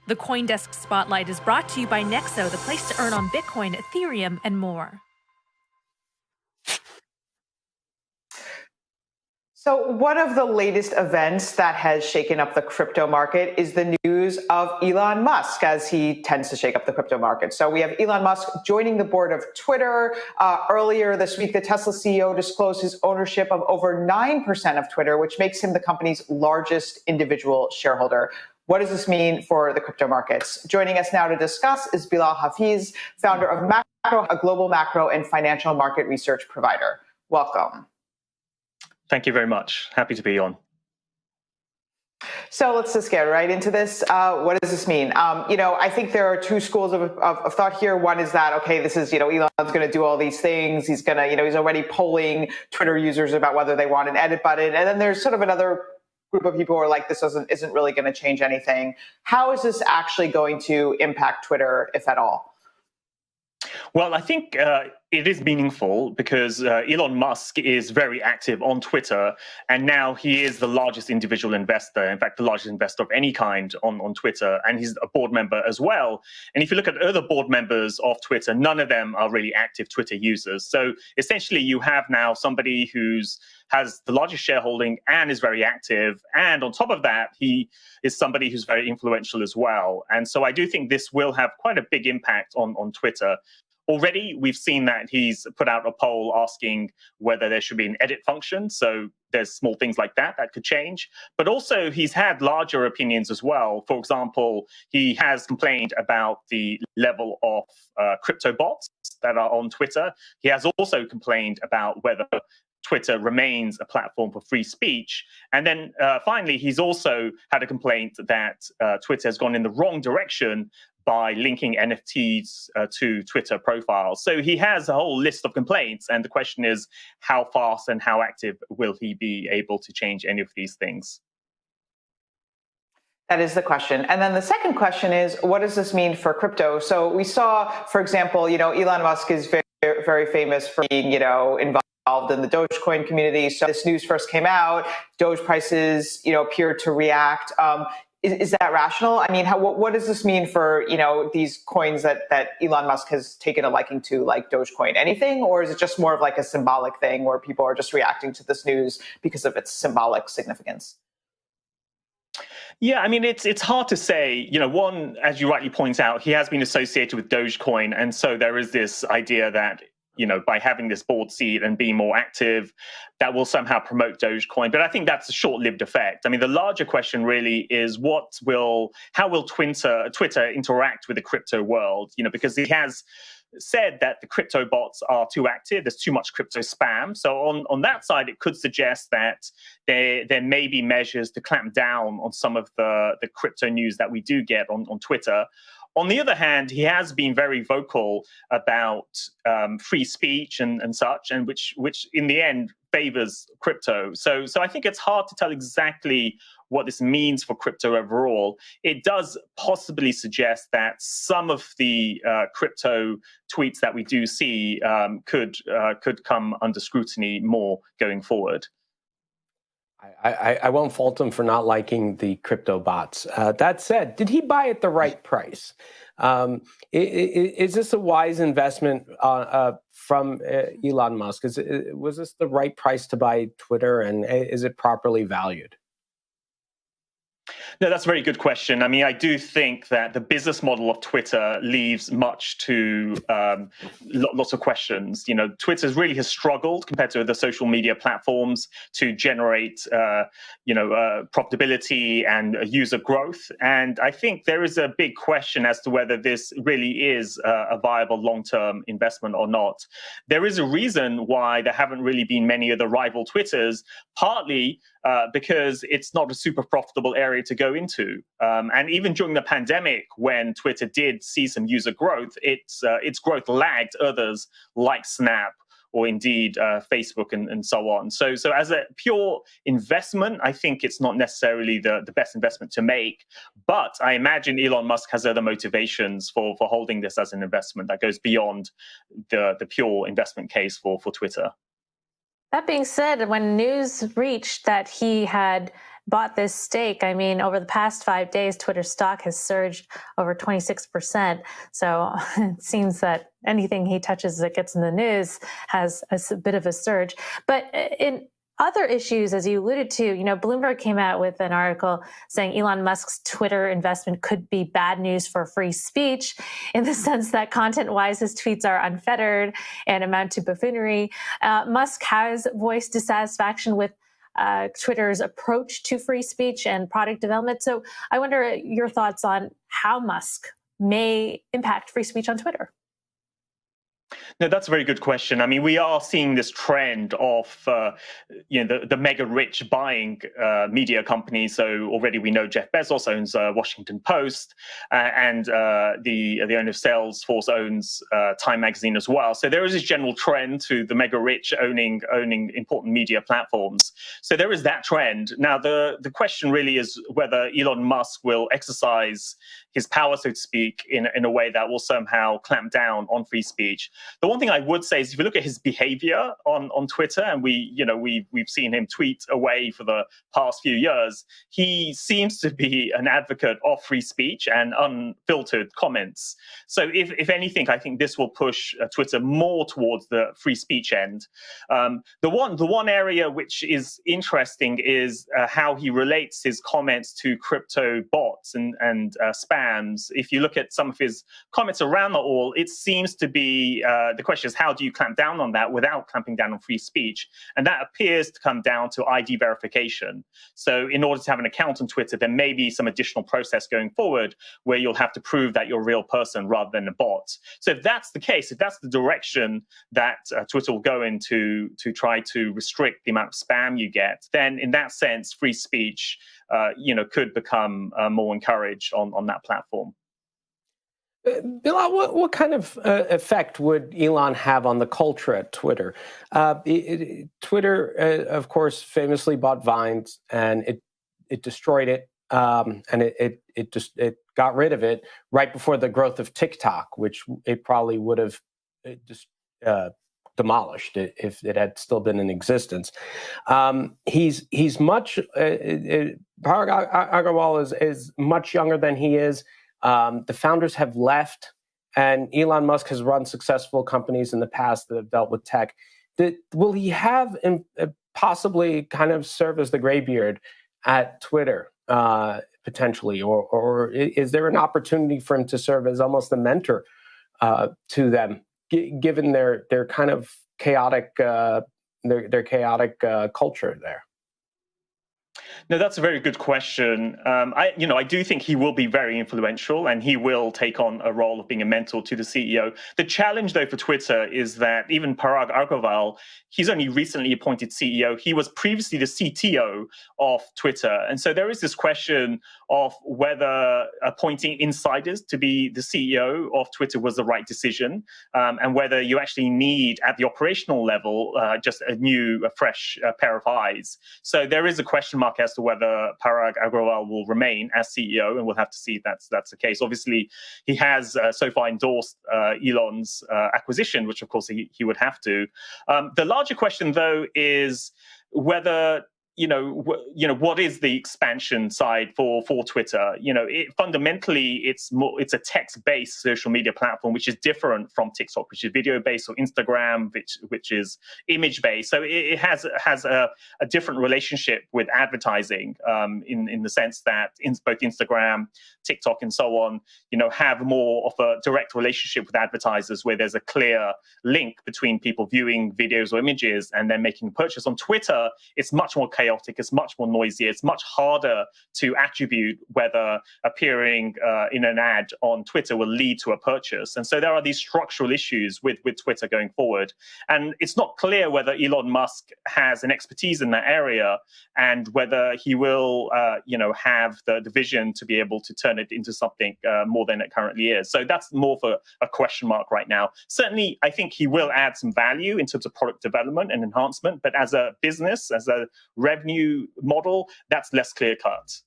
The CoinDesk Spotlight is brought to you by Nexo, the place to earn on Bitcoin, Ethereum, and more. So one of the latest events that has shaken up the crypto market is the news of Elon Musk, as he tends to shake up the crypto market. So we have Elon Musk joining the board of Twitter. Earlier this week, the Tesla CEO disclosed his ownership of over 9% of Twitter, which makes him the company's largest individual shareholder. What does this mean for the crypto markets? Joining us now to discuss is Bilal Hafeez, founder of Macro, a global macro and financial market research provider. Welcome. Thank you very much. Happy to be on. So let's just get right into this. What does this mean? I think there are two schools of thought here. One is that, okay, this is, Elon's going to do all these things. He's going to, he's already polling Twitter users about whether they want an edit button. And then there's sort of another group of people who are like, this isn't really going to change anything. How is this actually going to impact Twitter, if at all? Well, I think it is meaningful because Elon Musk is very active on Twitter, and now he is the largest individual investor, in fact, the largest investor of any kind on Twitter, and he's a board member as well. And if you look at other board members of Twitter, none of them are really active Twitter users. So essentially, you have now somebody has the largest shareholding and is very active. And on top of that, he is somebody who's very influential as well. And so I do think this will have quite a big impact on Twitter. Already, we've seen that he's put out a poll asking whether there should be an edit function. So there's small things like that could change. But also, he's had larger opinions as well. For example, he has complained about the level of crypto bots that are on Twitter. He has also complained about whether Twitter remains a platform for free speech. And then finally, he's also had a complaint that Twitter has gone in the wrong direction by linking NFTs to Twitter profiles. So he has a whole list of complaints. And the question is, how fast and how active will he be able to change any of these things? That is the question. And then the second question is, what does this mean for crypto? So we saw, for example, Elon Musk is very, very famous for being, involved in the Dogecoin community. So this news first came out, Doge prices, appeared to react. Is that rational? I mean, what does this mean for, these coins that Elon Musk has taken a liking to, like Dogecoin? Anything? Or is it just more of like a symbolic thing where people are just reacting to this news because of its symbolic significance? Yeah, I mean, it's hard to say. One, as you rightly point out, he has been associated with Dogecoin. And so there is this idea that by having this board seat and being more active, that will somehow promote Dogecoin. But I think that's a short-lived effect. I mean, the larger question really is how will Twitter interact with the crypto world? Because he has said that the crypto bots are too active. There's too much crypto spam. So on that side, it could suggest that there may be measures to clamp down on some of the crypto news that we do get on Twitter. On the other hand, he has been very vocal about free speech and such, and which in the end favors crypto. So I think it's hard to tell exactly what this means for crypto overall. It does possibly suggest that some of the crypto tweets that we do see could come under scrutiny more going forward. I won't fault him for not liking the crypto bots. That said, did he buy at the right price? Is this a wise investment from Elon Musk? Was this the right price to buy Twitter, and is it properly valued? No, that's a very good question. I mean, I do think that the business model of Twitter leaves much to lots of questions. Twitter really has struggled compared to the social media platforms to generate, profitability and user growth. And I think there is a big question as to whether this really is a viable long-term investment or not. There is a reason why there haven't really been many of the rival Twitters, partly because it's not a super profitable area to go into. And even during the pandemic, when Twitter did see some user growth, its growth lagged others like Snap or indeed Facebook and so on. So as a pure investment, I think it's not necessarily the best investment to make. But I imagine Elon Musk has other motivations for holding this as an investment that goes beyond the pure investment case for Twitter. That being said, when news reached that he had bought this stake, I mean, over the past 5 days, Twitter stock has surged over 26%. So it seems that anything he touches that gets in the news has a bit of a surge. But in other issues, as you alluded to, Bloomberg came out with an article saying Elon Musk's Twitter investment could be bad news for free speech in the sense that content-wise, his tweets are unfettered and amount to buffoonery. Musk has voiced dissatisfaction with Twitter's approach to free speech and product development. So I wonder your thoughts on how Musk may impact free speech on Twitter. No, that's a very good question. I mean, we are seeing this trend of, the mega rich buying media companies. So already we know Jeff Bezos owns Washington Post, and the owner of Salesforce owns Time Magazine as well. So there is this general trend to the mega rich owning important media platforms. So there is that trend. Now, the question really is whether Elon Musk will exercise his power, so to speak, in a way that will somehow clamp down on free speech. The one thing I would say is if you look at his behavior on Twitter, and we've seen him tweet away for the past few years, he seems to be an advocate of free speech and unfiltered comments. So if anything, I think this will push Twitter more towards the free speech end. The one area which is interesting is how he relates his comments to crypto bots and spams. If you look at some of his comments around it all, it seems to be the question is how do you clamp down on that without clamping down on free speech? And that appears to come down to ID verification. So in order to have an account on Twitter, there may be some additional process going forward where you'll have to prove that you're a real person rather than a bot. So if that's the case, if that's the direction that Twitter will go into to try to restrict the amount of spam you get, then in that sense, free speech could become more encouraged on that platform. Bilal, what kind of effect would Elon have on the culture at Twitter? Twitter, of course, famously bought Vine, and it destroyed it, and it got rid of it right before the growth of TikTok, which it probably would have demolished it if it had still been in existence. He's much Parag Agrawal is much younger than he is. The founders have left, and Elon Musk has run successful companies in the past that have dealt with tech. Will he have possibly kind of serve as the graybeard at Twitter potentially, or is there an opportunity for him to serve as almost a mentor to them, given their kind of chaotic their chaotic culture there? No, that's a very good question. I do think he will be very influential, and he will take on a role of being a mentor to the CEO. The challenge, though, for Twitter is that even Parag Agrawal, he's only recently appointed CEO. He was previously the CTO of Twitter. And so there is this question of whether appointing insiders to be the CEO of Twitter was the right decision, and whether you actually need, at the operational level, just a fresh pair of eyes. So there is a question mark as to whether Parag Agrawal will remain as CEO, and we'll have to see if that's the case. Obviously, he has so far endorsed Elon's acquisition, which of course he would have to. The larger question, though, is whether what is the expansion side for Twitter? Fundamentally, it's a text-based social media platform, which is different from TikTok, which is video-based, or Instagram, which is image-based. So it has a different relationship with advertising in the sense that both Instagram, TikTok, and so on, have more of a direct relationship with advertisers, where there's a clear link between people viewing videos or images and then making a purchase. On Twitter, it's much more chaotic. It's much more noisy. It's much harder to attribute whether appearing in an ad on Twitter will lead to a purchase. And so there are these structural issues with Twitter going forward. And it's not clear whether Elon Musk has an expertise in that area, and whether he will, have the vision to be able to turn it into something more than it currently is. So that's more of a question mark right now. Certainly, I think he will add some value in terms of product development and enhancement, but as a business, as a revenue model, that's less clear cut.